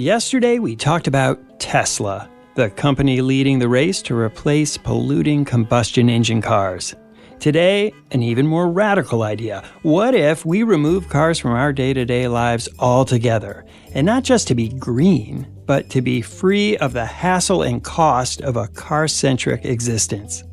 Yesterday, we talked about Tesla, the company leading the race to replace polluting combustion engine cars. Today, an even more radical idea. What if we remove cars from our day-to-day lives altogether? And not just to be green, but to be free of the hassle and cost of a car-centric existence.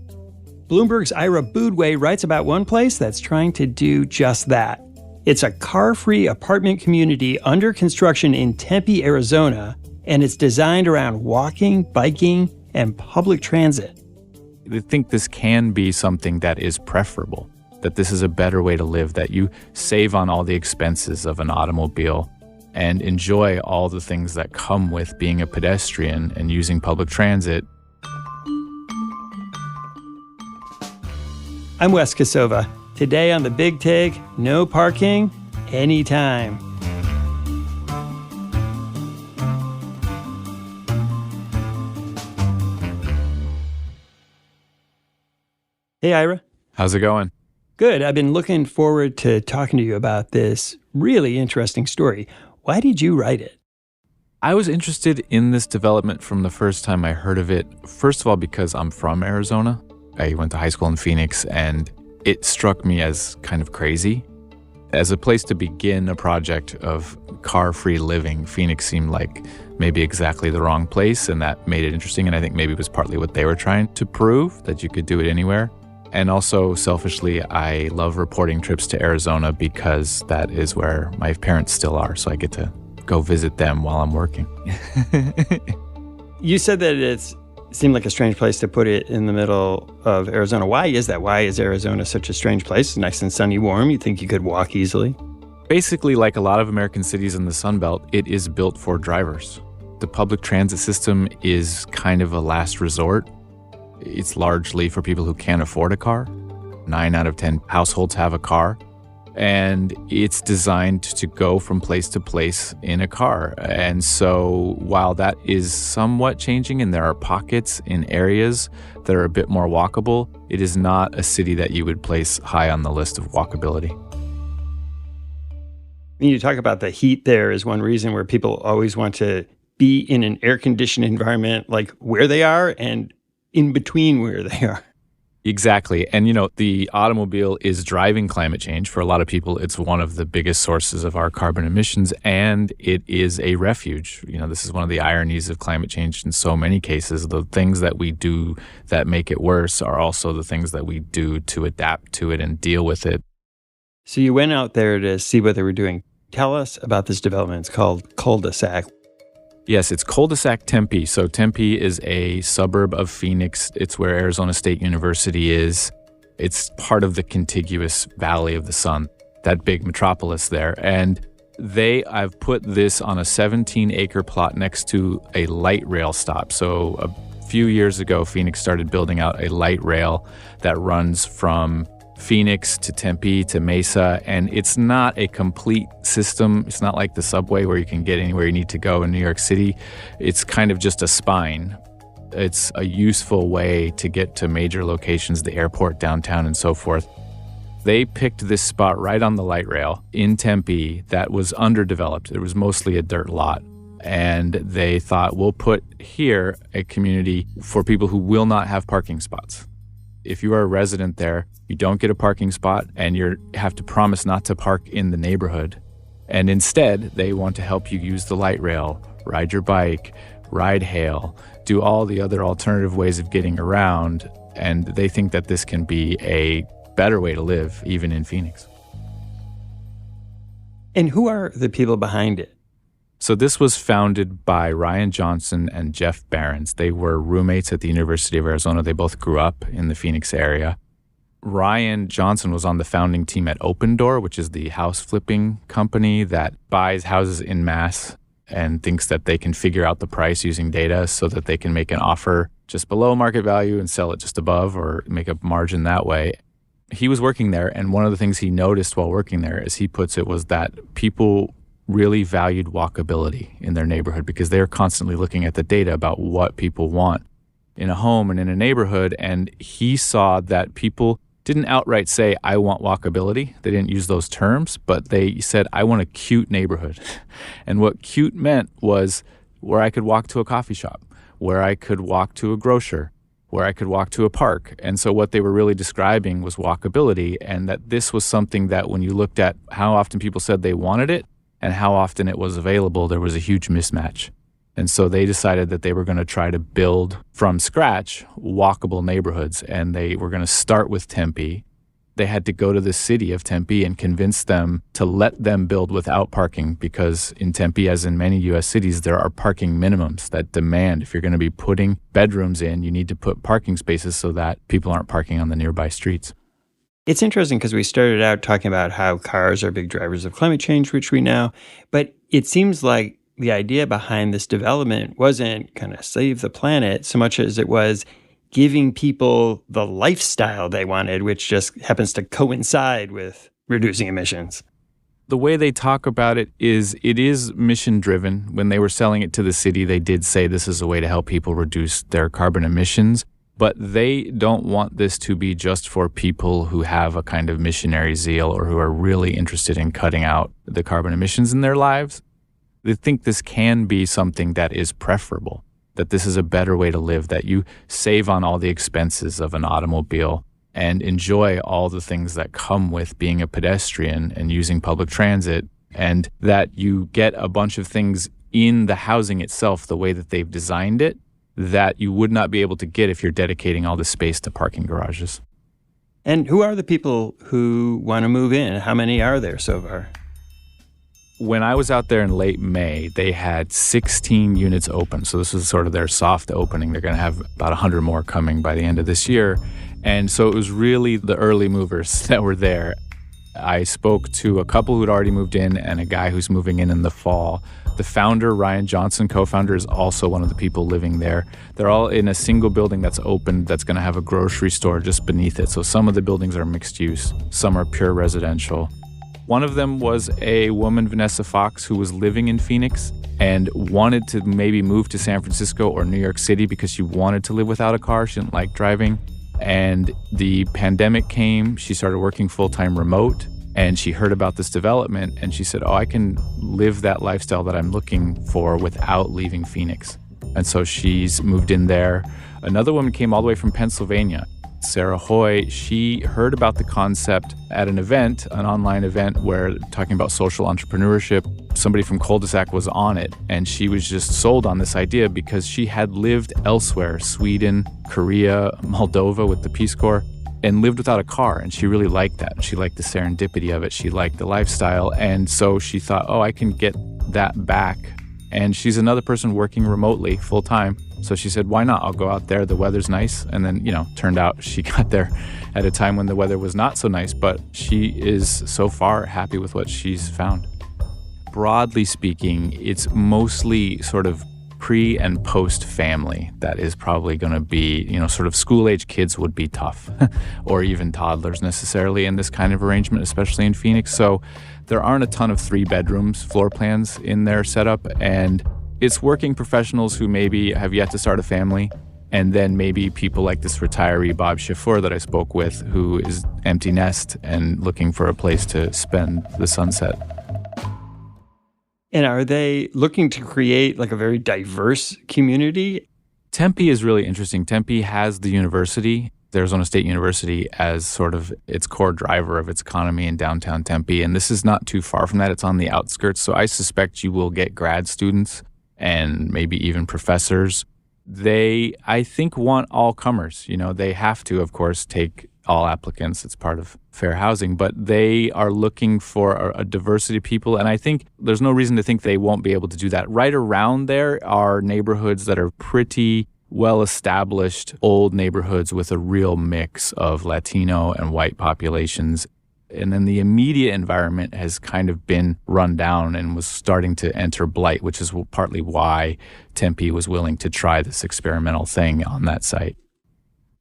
Bloomberg's Ira Boudway writes about one place that's trying to do just that. It's a car-free apartment community under construction in Tempe, Arizona, and it's designed around walking, biking, and public transit. I think this can be something that is preferable, that this is a better way to live, that you save on all the expenses of an automobile and enjoy all the things that come with being a pedestrian and using public transit. I'm Wes Kosova. Today on The Big Take, no parking, anytime. Hey, Ira. How's it going? Good. I've been looking forward to talking to you about this really interesting story. Why did you write it? I was interested in this development from the first time I heard of it. First of all, because I'm from Arizona. I went to high school in Phoenix, and it struck me as kind of crazy. As a place to begin a project of car-free living, Phoenix seemed like maybe exactly the wrong place, and that made it interesting. And I think maybe it was partly what they were trying to prove, that you could do it anywhere. And also, selfishly, I love reporting trips to Arizona because that is where my parents still are, so I get to go visit them while I'm working. You said that it seemed like a strange place to put it in the middle of Arizona. Why is that? Why is Arizona such a strange place? It's nice and sunny, warm. You think you could walk easily? Basically, like a lot of American cities in the Sun Belt, it is built for drivers. The public transit system is kind of a last resort. It's largely for people who can't afford a car. 9 out of 10 households have a car. And it's designed to go from place to place in a car. And so while that is somewhat changing and there are pockets in areas that are a bit more walkable, it is not a city that you would place high on the list of walkability. You talk about the heat there is one reason where people always want to be in an air-conditioned environment, like where they are and in between where they are. Exactly. And, the automobile is driving climate change. For a lot of people, it's one of the biggest sources of our carbon emissions, and it is a refuge. This is one of the ironies of climate change in so many cases. The things that we do that make it worse are also the things that we do to adapt to it and deal with it. So you went out there to see what they were doing. Tell us about this development. It's called Culdesac. Yes, it's Culdesac, Tempe. So Tempe is a suburb of Phoenix. It's where Arizona State University is. It's part of the contiguous Valley of the Sun, that big metropolis there. And I've put this on a 17-acre plot next to a light rail stop. So a few years ago, Phoenix started building out a light rail that runs from Phoenix to Tempe to Mesa, and it's not a complete system. It's not like the subway where you can get anywhere you need to go in New York City. It's kind of just a spine. It's a useful way to get to major locations, the airport, downtown, and so forth. They picked this spot right on the light rail in Tempe that was underdeveloped. It was mostly a dirt lot. And they thought, we'll put here a community for people who will not have parking spots. If you are a resident there, you don't get a parking spot and you have to promise not to park in the neighborhood. And instead, they want to help you use the light rail, ride your bike, ride hail, do all the other alternative ways of getting around. And they think that this can be a better way to live, even in Phoenix. And who are the people behind it? So this was founded by Ryan Johnson and Jeff Behrens. They were roommates at the University of Arizona. They both grew up in the Phoenix area. Ryan Johnson was on the founding team at Open Door, which is the house flipping company that buys houses in mass and thinks that they can figure out the price using data so that they can make an offer just below market value and sell it just above or make a margin that way. He was working there, and one of the things he noticed while working there, as he puts it, was that people really valued walkability in their neighborhood because they're constantly looking at the data about what people want in a home and in a neighborhood. And he saw that people didn't outright say, I want walkability. They didn't use those terms, but they said, I want a cute neighborhood. And what cute meant was where I could walk to a coffee shop, where I could walk to a grocer, where I could walk to a park. And so what they were really describing was walkability, and that this was something that when you looked at how often people said they wanted it and how often it was available, there was a huge mismatch. And so they decided that they were going to try to build from scratch walkable neighborhoods, and they were going to start with Tempe. They had to go to the city of Tempe and convince them to let them build without parking, because in Tempe, as in many U.S. cities, there are parking minimums that demand if you're going to be putting bedrooms in, you need to put parking spaces so that people aren't parking on the nearby streets. It's interesting because we started out talking about how cars are big drivers of climate change, which we know, but it seems like the idea behind this development wasn't kind of save the planet so much as it was giving people the lifestyle they wanted, which just happens to coincide with reducing emissions. The way they talk about it is mission driven. When they were selling it to the city, they did say this is a way to help people reduce their carbon emissions, but they don't want this to be just for people who have a kind of missionary zeal or who are really interested in cutting out the carbon emissions in their lives. They think this can be something that is preferable, that this is a better way to live, that you save on all the expenses of an automobile and enjoy all the things that come with being a pedestrian and using public transit, and that you get a bunch of things in the housing itself the way that they've designed it that you would not be able to get if you're dedicating all this space to parking garages. And who are the people who want to move in? How many are there so far? When I was out there in late May, they had 16 units open. So this was sort of their soft opening. They're going to have about 100 more coming by the end of this year. And so it was really the early movers that were there. I spoke to a couple who'd already moved in and a guy who's moving in the fall. The founder, Ryan Johnson, co-founder, is also one of the people living there. They're all in a single building that's open that's going to have a grocery store just beneath it. So some of the buildings are mixed use. Some are pure residential. One of them was a woman, Vanessa Fox, who was living in Phoenix and wanted to maybe move to San Francisco or New York City because she wanted to live without a car. She didn't like driving. And the pandemic came. She started working full-time remote, and she heard about this development, and she said, I can live that lifestyle that I'm looking for without leaving Phoenix. And so she's moved in there. Another woman came all the way from Pennsylvania. Sarah Hoy, she heard about the concept at an event, an online event where talking about social entrepreneurship. Somebody from Culdesac was on it, and she was just sold on this idea because she had lived elsewhere, Sweden, Korea, Moldova with the Peace Corps, and lived without a car. And she really liked that. She liked the serendipity of it. She liked the lifestyle. And so she thought, I can get that back. And she's another person working remotely full time. So she said, why not? I'll go out there. The weather's nice. And then, turned out she got there at a time when the weather was not so nice. But she is so far happy with what she's found. Broadly speaking, it's mostly sort of pre and post family that is probably going to be, sort of school-age kids would be tough, or even toddlers necessarily in this kind of arrangement, especially in Phoenix. So there aren't a ton of 3 bedrooms floor plans in their setup, and it's working professionals who maybe have yet to start a family, and then maybe people like this retiree Bob Schiffer that I spoke with, who is empty nest and looking for a place to spend the sunset. And are they looking to create like a very diverse community? Tempe is really interesting. Tempe has the university, the Arizona State University, as sort of its core driver of its economy in downtown Tempe. And this is not too far from that. It's on the outskirts. So I suspect you will get grad students and maybe even professors. They, I think, want all comers. They have to, of course, take all applicants. It's part of fair housing, but they are looking for a diversity of people. And I think there's no reason to think they won't be able to do that. Right around there are neighborhoods that are pretty well-established old neighborhoods with a real mix of Latino and white populations. And then the immediate environment has kind of been run down and was starting to enter blight, which is partly why Tempe was willing to try this experimental thing on that site.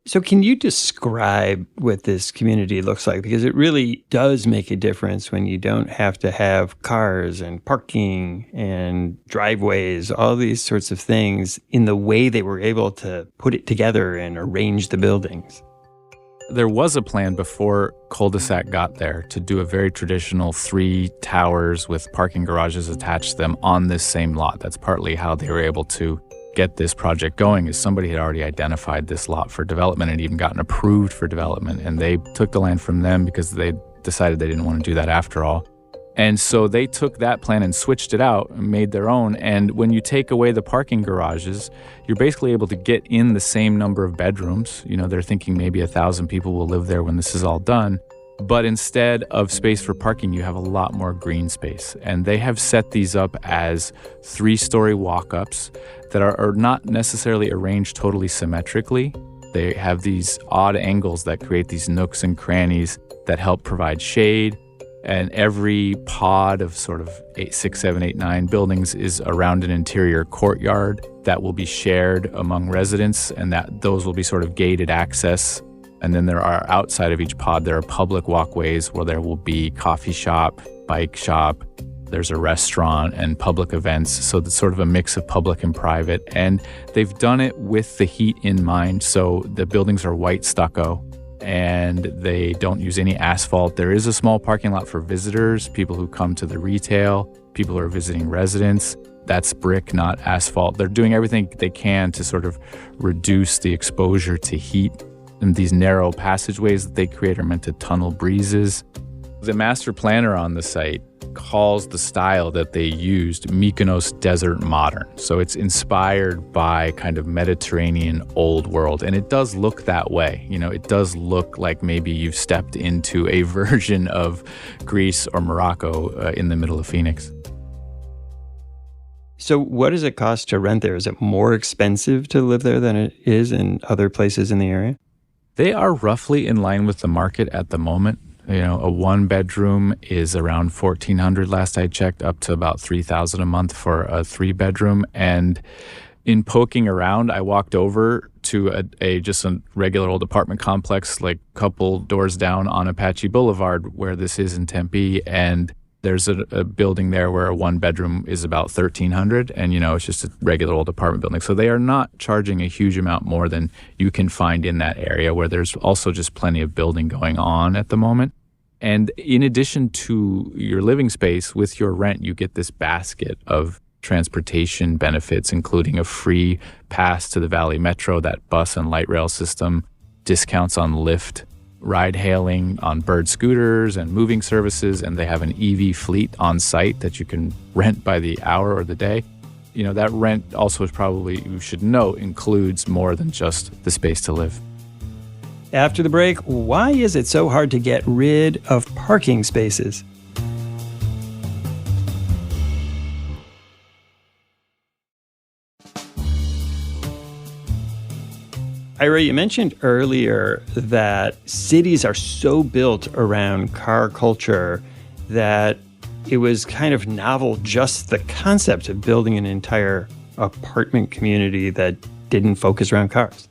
So can you describe what this community looks like? Because it really does make a difference when you don't have to have cars and parking and driveways, all these sorts of things in the way they were able to put it together and arrange the buildings. There was a plan before Culdesac got there to do a very traditional 3 towers with parking garages attached to them on this same lot. That's partly how they were able to get this project going, is somebody had already identified this lot for development and even gotten approved for development. And they took the land from them because they decided they didn't want to do that after all. And so they took that plan and switched it out and made their own. And when you take away the parking garages, you're basically able to get in the same number of bedrooms. They're thinking maybe 1,000 people will live there when this is all done. But instead of space for parking, you have a lot more green space. And they have set these up as 3-story walk-ups that are not necessarily arranged totally symmetrically. They have these odd angles that create these nooks and crannies that help provide shade. And every pod of sort of 8, 6, 7, 8, 9 buildings is around an interior courtyard that will be shared among residents, and that those will be sort of gated access. And then there are, outside of each pod, there are public walkways where there will be coffee shop, bike shop, there's a restaurant and public events. So it's sort of a mix of public and private. And they've done it with the heat in mind. So the buildings are white stucco, and they don't use any asphalt. There is a small parking lot for visitors, people who come to the retail, people who are visiting residents. That's brick, not asphalt. They're doing everything they can to sort of reduce the exposure to heat. And these narrow passageways that they create are meant to tunnel breezes. The master planner on the site calls the style that they used Mykonos Desert Modern. So it's inspired by kind of Mediterranean old world. And it does look that way. It does look like maybe you've stepped into a version of Greece or Morocco in the middle of Phoenix. So what does it cost to rent there? Is it more expensive to live there than it is in other places in the area? They are roughly in line with the market at the moment. A 1-bedroom is around $1,400 last I checked, up to about $3,000 a month for a 3-bedroom. And in poking around, I walked over to just a regular old apartment complex, like a couple doors down on Apache Boulevard, where this is in Tempe, and there's a building there where a 1-bedroom is about $1,300, and it's just a regular old apartment building. So they are not charging a huge amount more than you can find in that area, where there's also just plenty of building going on at the moment. And in addition to your living space, with your rent, you get this basket of transportation benefits, including a free pass to the Valley Metro, that bus and light rail system, discounts on Lyft, ride-hailing on Bird scooters and moving services, and they have an EV fleet on site that you can rent by the hour or the day. That rent also is probably, you should note, includes more than just the space to live. After the break, why is it so hard to get rid of parking spaces? Ira, you mentioned earlier that cities are so built around car culture that it was kind of novel, just the concept of building an entire apartment community that didn't focus around cars.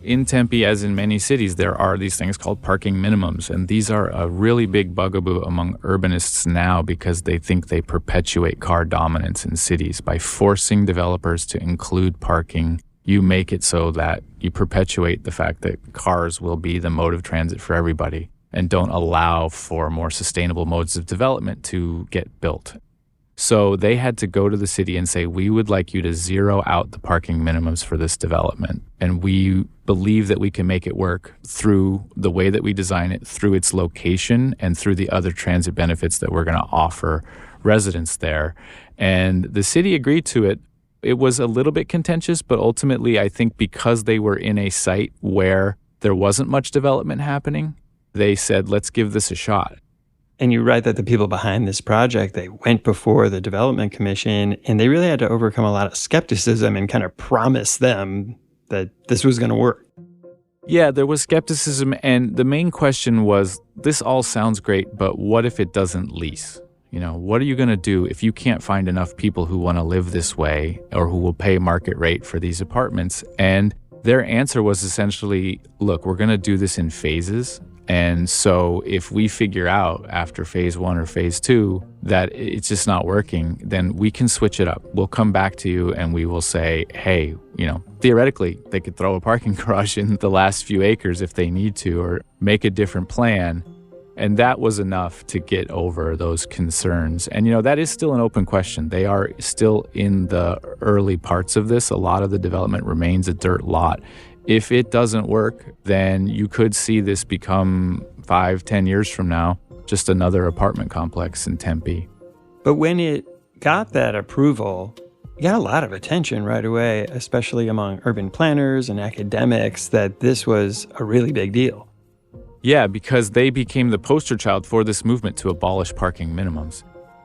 In Tempe, as in many cities, there are these things called parking minimums, and these are a really big bugaboo among urbanists now because they think they perpetuate car dominance in cities. By forcing developers to include parking, you make it so that you perpetuate the fact that cars will be the mode of transit for everybody and don't allow for more sustainable modes of development to get built. So they had to go to the city and say, we would like you to zero out the parking minimums for this development. And we believe that we can make it work through the way that we design it, through its location, and through the other transit benefits that we're going to offer residents there. And the city agreed to it. It was a little bit contentious, but ultimately, I think because they were in a site where there wasn't much development happening, they said, let's give this a shot. And you write that the people behind this project, they went before the Development Commission, and they really had to overcome a lot of skepticism and kind of promise them that this was going to work. Yeah, there was skepticism, and the main question was, this all sounds great, but what if it doesn't lease? What are you going to do if you can't find enough people who want to live this way or who will pay market rate for these apartments? And their answer was essentially, look, we're going to do this in phases. And so if we figure out after phase 1 or phase 2 that it's just not working, then we can switch it up. We'll come back to you and we will say, hey, theoretically, they could throw a parking garage in the last few acres if they need to, or make a different plan. And that was enough to get over those concerns. And, that is still an open question. They are still in the early parts of this. A lot of the development remains a dirt lot. If it doesn't work, then you could see this become 5-10 years from now, just another apartment complex in Tempe. But when it got that approval, it got a lot of attention right away, especially among urban planners and academics, that this was a really big deal. Yeah, because they became the poster child for this movement to abolish parking minimums,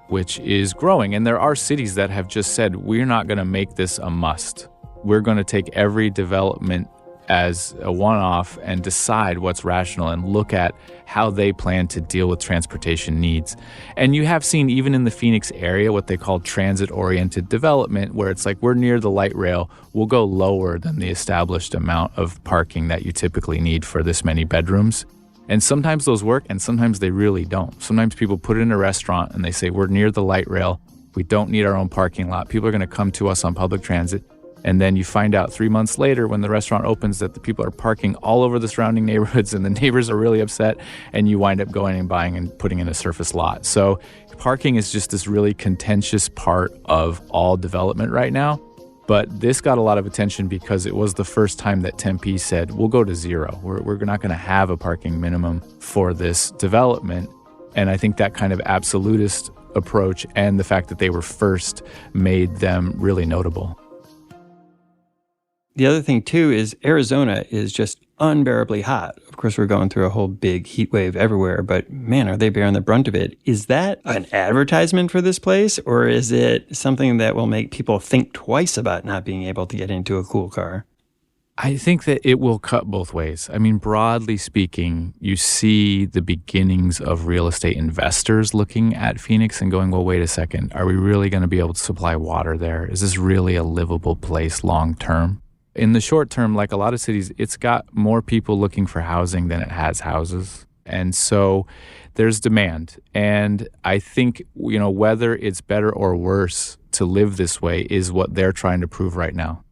which is growing. And there are cities that have just said, we're not going to make this a must. We're going to take every development as a one-off and decide what's rational and look at how they plan to deal with transportation needs. And you have seen even in the Phoenix area what they call transit-oriented development, where it's like we're near the light rail, we'll go lower than the established amount of parking that you typically need for this many bedrooms. And sometimes those work and sometimes they really don't. Sometimes people put it in a restaurant and they say, we're near the light rail, we don't need our own parking lot, people are going to come to us on public transit. And then you find out 3 months later when the restaurant opens that the people are parking all over the surrounding neighborhoods and the neighbors are really upset, and you wind up going and buying and putting in a surface lot. So parking is just this really contentious part of all development right now. But this got a lot of attention because it was the first time that Tempe said, we'll go to zero. We're not going to have a parking minimum for this development. And I think that kind of absolutist approach and the fact that they were first made them really notable. The other thing, too, is Arizona is just unbearably hot. Of course, we're going through a whole big heat wave everywhere, but man, are they bearing the brunt of it. Is that an advertisement for this place, or is it something that will make people think twice about not being able to get into a cool car? I think that it will cut both ways. I mean, broadly speaking, you see the beginnings of real estate investors looking at Phoenix and going, well, wait a second, are we really going to be able to supply water there? Is this really a livable place long term? In the short term, like a lot of cities, it's got more people looking for housing than it has houses. And so there's demand. And I think, whether it's better or worse to live this way is what they're trying to prove right now.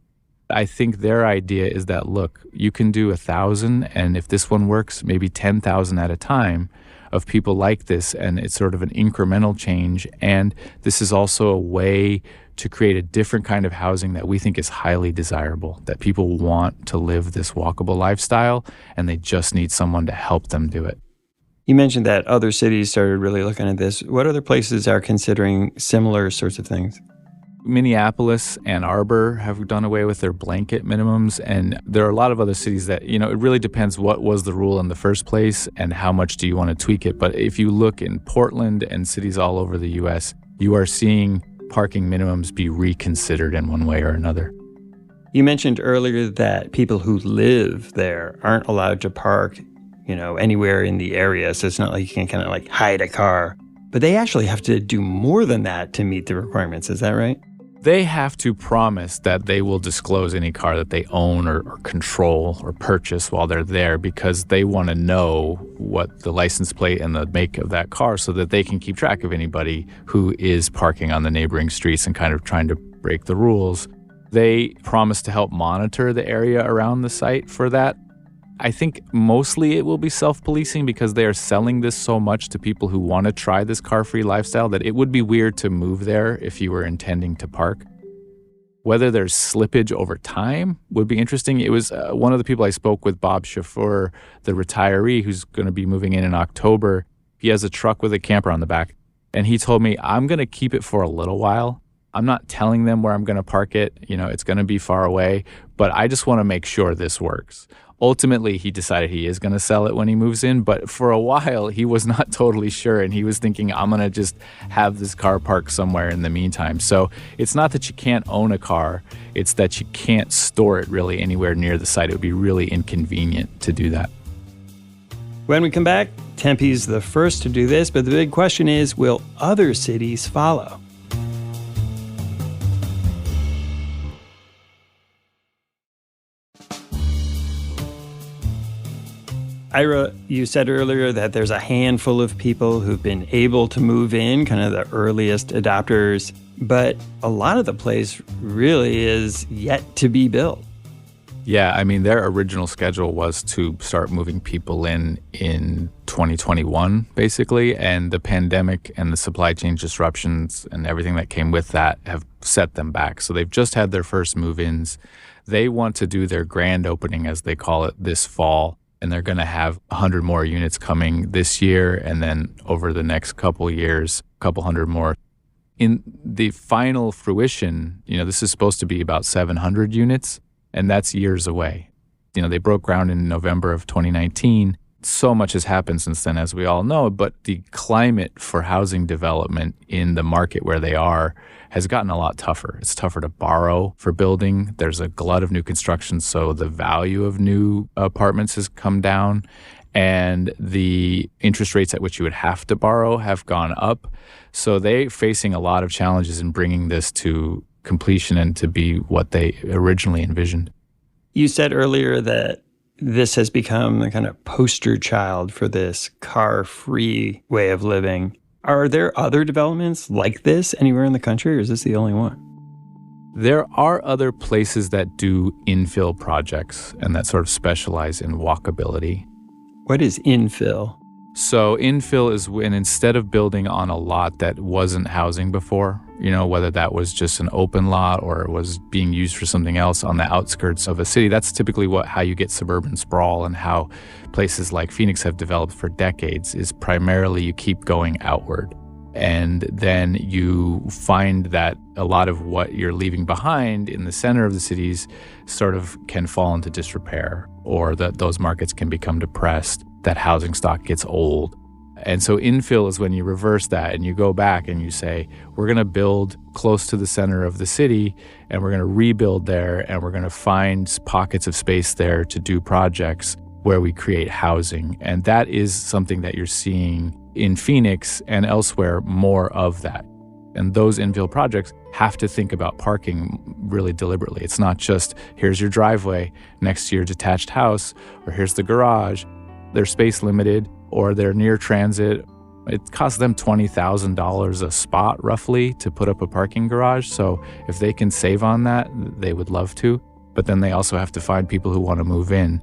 I think their idea is that, look, you can do 1,000, and if this one works, maybe 10,000 at a time of people like this, and it's sort of an incremental change. And this is also a way to create a different kind of housing that we think is highly desirable, that people want to live this walkable lifestyle, and they just need someone to help them do it. You mentioned that other cities started really looking at this. What other places are considering similar sorts of things? Minneapolis, Ann Arbor have done away with their blanket minimums, and there are a lot of other cities that, it really depends what was the rule in the first place and how much do you want to tweak it. But if you look in Portland and cities all over the U.S., you are seeing parking minimums be reconsidered in one way or another. You mentioned earlier that people who live there aren't allowed to park, anywhere in the area. So it's not like you can kind of hide a car. But they actually have to do more than that to meet the requirements. Is that right? They have to promise that they will disclose any car that they own or control or purchase while they're there, because they want to know what the license plate and the make of that car so that they can keep track of anybody who is parking on the neighboring streets and kind of trying to break the rules. They promise to help monitor the area around the site for that. I think mostly it will be self-policing because they are selling this so much to people who want to try this car-free lifestyle that it would be weird to move there if you were intending to park. Whether there's slippage over time would be interesting. It was one of the people I spoke with, Bob Chauffeur, the retiree who's going to be moving in October. He has a truck with a camper on the back. And he told me, I'm going to keep it for a little while. I'm not telling them where I'm going to park it. It's going to be far away, but I just want to make sure this works. Ultimately, he decided he is going to sell it when he moves in, but for a while, he was not totally sure, and he was thinking, I'm going to just have this car parked somewhere in the meantime. So it's not that you can't own a car, it's that you can't store it really anywhere near the site. It would be really inconvenient to do that. When we come back, Tempe's the first to do this, but the big question is, will other cities follow? Ira, you said earlier that there's a handful of people who've been able to move in, kind of the earliest adopters, but a lot of the place really is yet to be built. Yeah, I mean, their original schedule was to start moving people in 2021, basically, and the pandemic and the supply chain disruptions and everything that came with that have set them back. So they've just had their first move-ins. They want to do their grand opening, as they call it, this fall, and they're going to have 100 more units coming this year, and then over the next couple years, a couple hundred more. In the final fruition, this is supposed to be about 700 units. And that's years away. They broke ground in November of 2019. So much has happened since then, as we all know, but the climate for housing development in the market where they are has gotten a lot tougher. It's tougher to borrow for building. There's a glut of new construction, so the value of new apartments has come down, and the interest rates at which you would have to borrow have gone up. So they're facing a lot of challenges in bringing this to completion and to be what they originally envisioned. You said earlier that this has become the kind of poster child for this car-free way of living. Are there other developments like this anywhere in the country, or is this the only one? There are other places that do infill projects and that sort of specialize in walkability. What is infill? So infill is when instead of building on a lot that wasn't housing before, whether that was just an open lot or it was being used for something else on the outskirts of a city, that's typically how you get suburban sprawl, and how places like Phoenix have developed for decades is primarily you keep going outward. And then you find that a lot of what you're leaving behind in the center of the cities sort of can fall into disrepair, or that those markets can become depressed, that housing stock gets old. And so infill is when you reverse that and you go back and you say, we're going to build close to the center of the city, and we're going to rebuild there, and we're going to find pockets of space there to do projects where we create housing. And that is something that you're seeing in Phoenix and elsewhere, more of that. And those infill projects have to think about parking really deliberately. It's not just, here's your driveway next to your detached house, or here's the garage. They're space limited, or they're near transit. It costs them $20,000 a spot, roughly, to put up a parking garage. So if they can save on that, they would love to. But then they also have to find people who want to move in.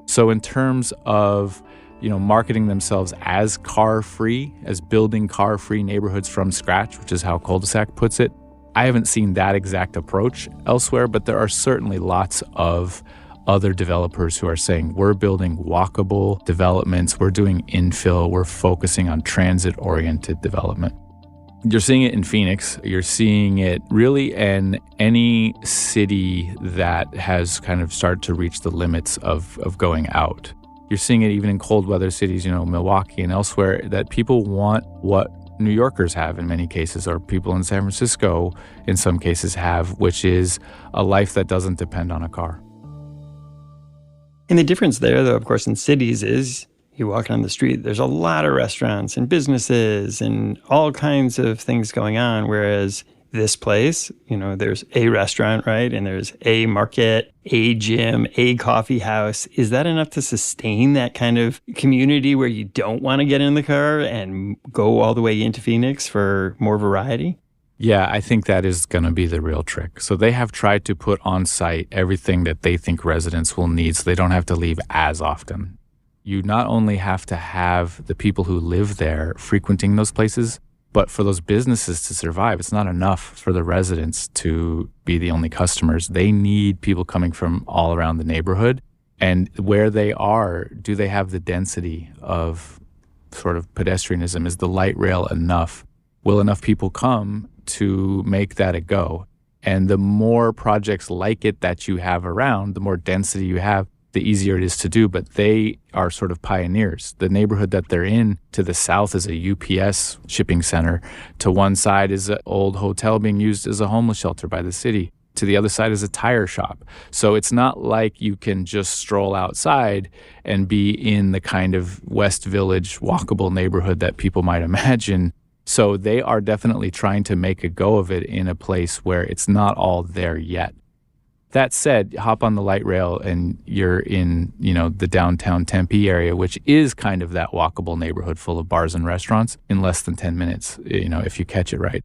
So in terms of marketing themselves as car-free, as building car-free neighborhoods from scratch, which is how Culdesac puts it, I haven't seen that exact approach elsewhere, but there are certainly lots of other developers who are saying, we're building walkable developments, we're doing infill, we're focusing on transit-oriented development. You're seeing it in Phoenix. You're seeing it really in any city that has kind of started to reach the limits of going out. You're seeing it even in cold weather cities, Milwaukee and elsewhere, that people want what New Yorkers have in many cases, or people in San Francisco in some cases have, which is a life that doesn't depend on a car. And the difference there, though, of course, in cities is you walk down the street, there's a lot of restaurants and businesses and all kinds of things going on, whereas this place, there's a restaurant, right? And there's a market, a gym, a coffee house. Is that enough to sustain that kind of community where you don't want to get in the car and go all the way into Phoenix for more variety? Yeah, I think that is going to be the real trick. So they have tried to put on site everything that they think residents will need so they don't have to leave as often. You not only have to have the people who live there frequenting those places, but for those businesses to survive, it's not enough for the residents to be the only customers. They need people coming from all around the neighborhood. And where they are, do they have the density of sort of pedestrianism? Is the light rail enough? Will enough people come to make that a go? And the more projects like it that you have around, the more density you have, the easier it is to do. But they are sort of pioneers. The neighborhood that they're in to the south is a UPS shipping center. To one side is an old hotel being used as a homeless shelter by the city. To the other side is a tire shop. So it's not like you can just stroll outside and be in the kind of West Village walkable neighborhood that people might imagine. So they are definitely trying to make a go of it in a place where it's not all there yet. That said, hop on the light rail and you're in, the downtown Tempe area, which is kind of that walkable neighborhood full of bars and restaurants in less than 10 minutes, if you catch it right.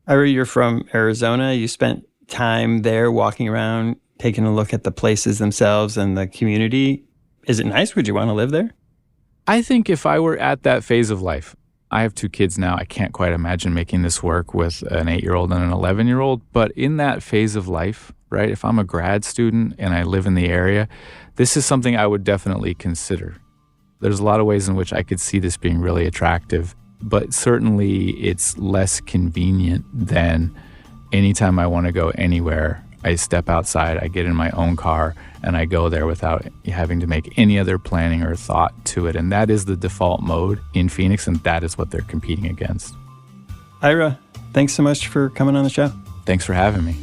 Ira, you're from Arizona. You spent time there walking around, taking a look at the places themselves and the community. Is it nice? Would you want to live there? I think if I were at that phase of life, I have 2 kids now. I can't quite imagine making this work with an 8-year-old and an 11-year-old. But in that phase of life, right, if I'm a grad student and I live in the area, this is something I would definitely consider. There's a lot of ways in which I could see this being really attractive, but certainly it's less convenient than anytime I want to go anywhere. I step outside, I get in my own car, and I go there without having to make any other planning or thought to it. And that is the default mode in Phoenix, and that is what they're competing against. Ira, thanks so much for coming on the show. Thanks for having me.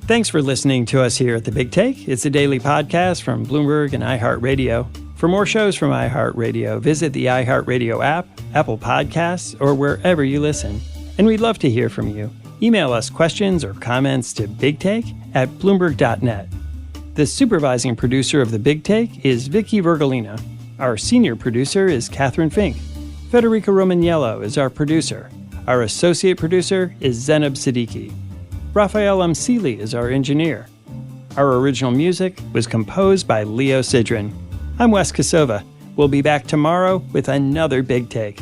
Thanks for listening to us here at The Big Take. It's a daily podcast from Bloomberg and iHeartRadio. For more shows from iHeartRadio, visit the iHeartRadio app, Apple Podcasts, or wherever you listen. And we'd love to hear from you. Email us questions or comments to bigtake@bloomberg.net. The supervising producer of The Big Take is Vicky Vergolina. Our senior producer is Catherine Fink. Federica Romaniello is our producer. Our associate producer is Zenab Siddiqui. Raphael Amsili is our engineer. Our original music was composed by Leo Sidran. I'm Wes Kosova. We'll be back tomorrow with another Big Take.